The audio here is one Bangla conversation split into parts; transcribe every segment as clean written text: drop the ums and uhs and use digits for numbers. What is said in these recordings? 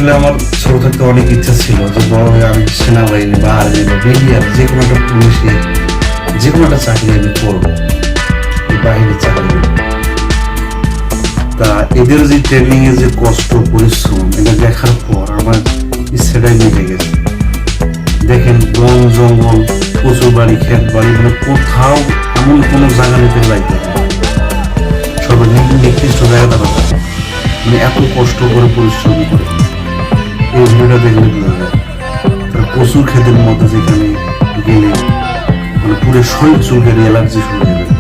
আসলে আমার ছোট থাকতে অনেক ইচ্ছা ছিল যে বড় হয়ে আমি সেনাবাহিনী বা আর্মি বা বিডিআর যে কোনো একটা পুলিশে যে কোনো একটা চাকরি আমি করবো, বাহিনীর চাকরি। তা এদের যে ট্রেনিং এর যে কষ্ট পরিশ্রম এটা দেখার পর আমার ইচ্ছেটাই মিটে গেছে। দেখেন বন জঙ্গল, প্রচুর বাড়ি, ক্ষেত বাড়ি, মানে কোথাও এমন কোনো জায়গা নিতে লাগবে নির্দিষ্ট জায়গা তারা থাকে, মানে এত কষ্ট করে পরিশ্রম করে। এই ভিডিওটা দেখলে বোঝা যায় তারা প্রচুর ক্ষেতের মধ্যে যেখানে গেলে মানে পুরো শরীর চুলকানি অ্যালার্জি শুরু হয়ে যাবে,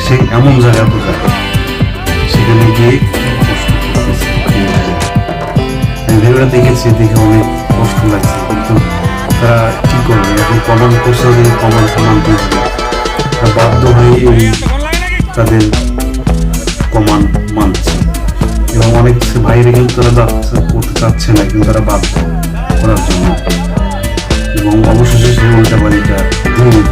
সেই এমন জায়গা তো যায় সেখানে গিয়ে কষ্ট করতেছে। আমি ভিডিওটা দেখেছি, দেখে অনেক কষ্ট লাগছে, কিন্তু তারা কি করবে এখন কমান্ড করছে, কমান্ড মানতে হবে, বাধ্য হয়ে এই তাদের কমান্ড মানছে। এবং অনেক বাইরে কিন্তু তারা যাচ্ছে করতে চাচ্ছে না, কিন্তু তারা বাধ্য করার জন্য, এবং অবশেষে সেই উল্টা বাড়িটা দিয়ে